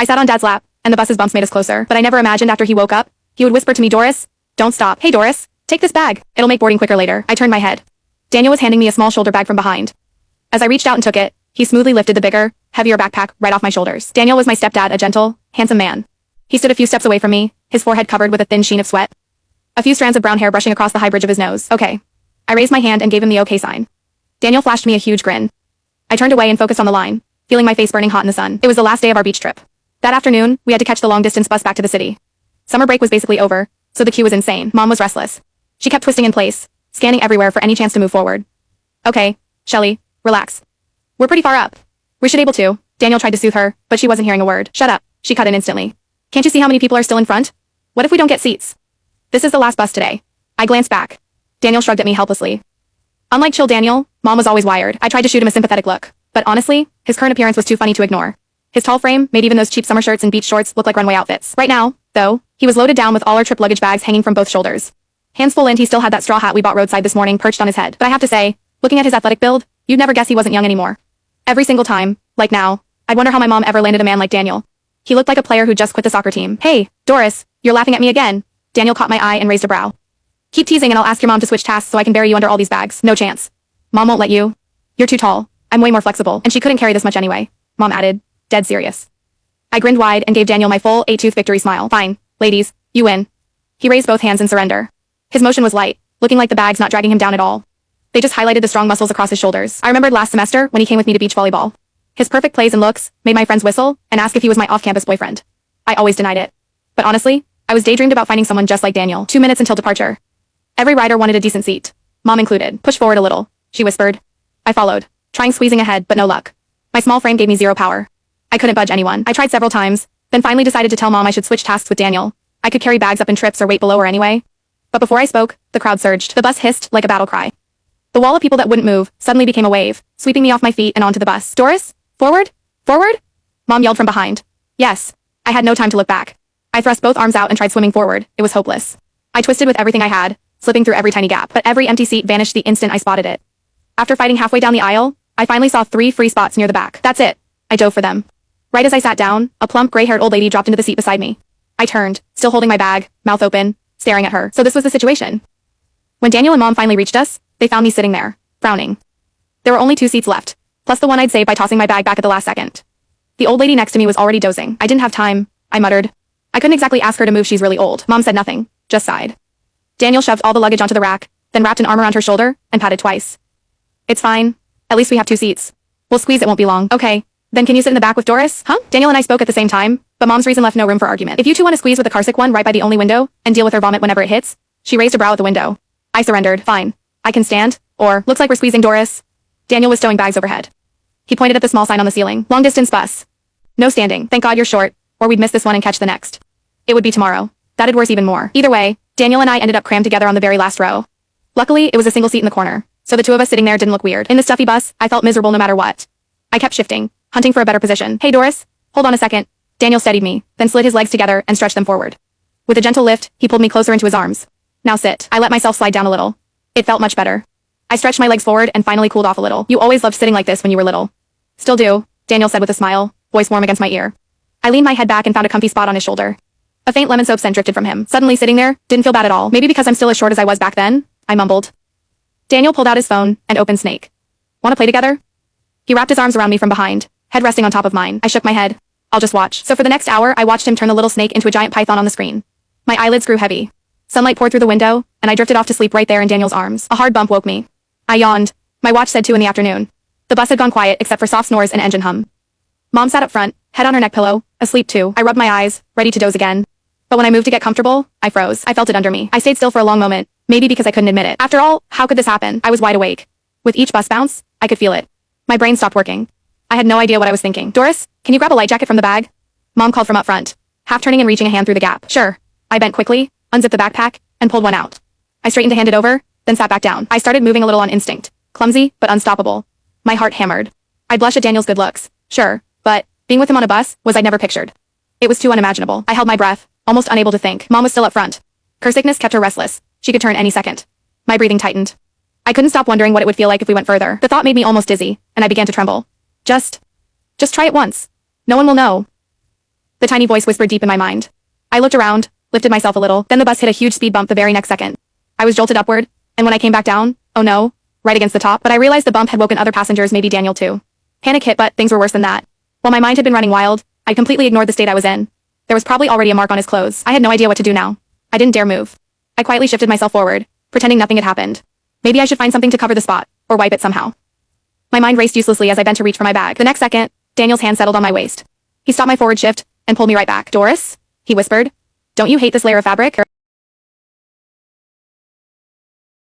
I sat on Dad's lap, and the bus's bumps made us closer, but I never imagined after he woke up, he would whisper to me, Doris, don't stop. Hey Doris, take this bag. It'll make boarding quicker later. I turned my head. Daniel was handing me a small shoulder bag from behind. As I reached out and took it, he smoothly lifted the bigger, heavier backpack right off my shoulders. Daniel was my stepdad, a gentle, handsome man. He stood a few steps away from me, his forehead covered with a thin sheen of sweat. A few strands of brown hair brushing across the high bridge of his nose. Okay. I raised my hand and gave him the okay sign. Daniel flashed me a huge grin. I turned away and focused on the line, feeling my face burning hot in the sun. It was the last day of our beach trip. That afternoon, we had to catch the long-distance bus back to the city. Summer break was basically over, so the queue was insane. Mom was restless. She kept twisting in place, scanning everywhere for any chance to move forward. Okay, Shelly, relax. We're pretty far up. We should able to. Daniel tried to soothe her, but she wasn't hearing a word. Shut up, she cut in instantly. Can't you see how many people are still in front? What if we don't get seats? This is the last bus today. I glanced back. Daniel shrugged at me helplessly. Unlike chill Daniel, Mom was always wired. I tried to shoot him a sympathetic look, but honestly, his current appearance was too funny to ignore. His tall frame made even those cheap summer shirts and beach shorts look like runway outfits. Right now, though, he was loaded down with all our trip luggage bags hanging from both shoulders. Hands full and he still had that straw hat we bought roadside this morning perched on his head. But I have to say, looking at his athletic build, you'd never guess he wasn't young anymore. Every single time, like now, I'd wonder how my mom ever landed a man like Daniel. He looked like a player who just quit the soccer team. Hey, Doris, you're laughing at me again. Daniel caught my eye and raised a brow. Keep teasing and I'll ask your mom to switch tasks so I can bury you under all these bags. No chance. Mom won't let you. You're too tall. I'm way more flexible, and she couldn't carry this much anyway. Mom added, dead serious. I grinned wide and gave Daniel my full 8-tooth victory smile. Fine, ladies, you win. He raised both hands in surrender. His motion was light, looking like the bags not dragging him down at all. They just highlighted the strong muscles across his shoulders. I remembered last semester when he came with me to beach volleyball. His perfect plays and looks made my friends whistle and ask if he was my off-campus boyfriend. I always denied it. But honestly, I was daydreamed about finding someone just like Daniel. 2 minutes until departure. Every rider wanted a decent seat. Mom included. Push forward a little, she whispered. I followed, trying squeezing ahead but no luck. My small frame gave me zero power. I couldn't budge anyone. I tried several times, then finally decided to tell Mom I should switch tasks with Daniel. I could carry bags up in trips or wait below her anyway. But before I spoke, the crowd surged. The bus hissed like a battle cry. The wall of people that wouldn't move suddenly became a wave, sweeping me off my feet and onto the bus. Doris? Forward? Forward? Mom yelled from behind. Yes. I had no time to look back. I thrust both arms out and tried swimming forward. It was hopeless. I twisted with everything I had, slipping through every tiny gap, but every empty seat vanished the instant I spotted it. After fighting halfway down the aisle, I finally saw 3 free spots near the back. That's it. I dove for them. Right as I sat down, a plump, gray-haired old lady dropped into the seat beside me. I turned, still holding my bag, mouth open, staring at her. So this was the situation. When Daniel and Mom finally reached us, they found me sitting there, frowning. There were only 2 seats left, plus the one I'd saved by tossing my bag back at the last second. The old lady next to me was already dozing. I didn't have time, I muttered. I couldn't exactly ask her to move, she's really old. Mom said nothing, just sighed. Daniel shoved all the luggage onto the rack, then wrapped an arm around her shoulder, and patted twice. It's fine. At least we have 2 seats. We'll squeeze, it won't be long. Okay. Then can you sit in the back with Doris? Huh? Daniel and I spoke at the same time, but Mom's reason left no room for argument. If you two want to squeeze with the carsick one right by the only window, and deal with her vomit whenever it hits, she raised a brow at the window. I surrendered. Fine. I can stand, or, looks like we're squeezing Doris. Daniel was stowing bags overhead. He pointed at the small sign on the ceiling. Long distance bus. No standing. Thank God you're short, or we'd miss this one and catch the next. It would be tomorrow. That'd worse even more. Either way, Daniel and I ended up crammed together on the very last row. Luckily, it was a single seat in the corner, so the 2 of us sitting there didn't look weird. In the stuffy bus, I felt miserable no matter what. I kept shifting, hunting for a better position. Hey Doris, hold on a second. Daniel steadied me, then slid his legs together and stretched them forward. With a gentle lift, he pulled me closer into his arms. Now sit. I let myself slide down a little. It felt much better. I stretched my legs forward and finally cooled off a little. You always loved sitting like this when you were little. Still do, Daniel said with a smile, voice warm against my ear. I leaned my head back and found a comfy spot on his shoulder. A faint lemon soap scent drifted from him. Suddenly sitting there, didn't feel bad at all. Maybe because I'm still as short as I was back then, I mumbled. Daniel pulled out his phone and opened Snake. Wanna play together? He wrapped his arms around me from behind, head resting on top of mine. I shook my head. I'll just watch. So for the next hour, I watched him turn the little snake into a giant python on the screen. My eyelids grew heavy. Sunlight poured through the window, and I drifted off to sleep right there in Daniel's arms. A hard bump woke me. I yawned. My watch said 2 in the afternoon. The bus had gone quiet except for soft snores and engine hum. Mom sat up front, head on her neck pillow, asleep too. I rubbed my eyes, ready to doze again. But when I moved to get comfortable, I froze. I felt it under me. I stayed still for a long moment, maybe because I couldn't admit it. After all, how could this happen? I was wide awake. With each bus bounce, I could feel it. My brain stopped working. I had no idea what I was thinking. Doris, can you grab a light jacket from the bag? Mom called from up front, half turning and reaching a hand through the gap. Sure. I bent quickly, unzipped the backpack, and pulled one out. I straightened to hand it over, then sat back down. I started moving a little on instinct, clumsy, but unstoppable. My heart hammered. I blushed at Daniel's good looks, sure, but being with him on a bus was I'd never pictured. It was too unimaginable. I held my breath, almost unable to think. Mom was still up front. Her sickness kept her restless. She could turn any second. My breathing tightened. I couldn't stop wondering what it would feel like if we went further. The thought made me almost dizzy, and I began to tremble. Just try it once. No one will know. The tiny voice whispered deep in my mind. I looked around, lifted myself a little, then the bus hit a huge speed bump the very next second. I was jolted upward, and when I came back down, oh no, right against the top, but I realized the bump had woken other passengers, maybe Daniel too. Panic hit, but things were worse than that. While my mind had been running wild, I completely ignored the state I was in. There was probably already a mark on his clothes. I had no idea what to do now. I didn't dare move. I quietly shifted myself forward, pretending nothing had happened. Maybe I should find something to cover the spot, or wipe it somehow. My mind raced uselessly as I bent to reach for my bag. The next second, Daniel's hand settled on my waist. He stopped my forward shift, and pulled me right back. Doris? He whispered. Don't you hate this layer of fabric?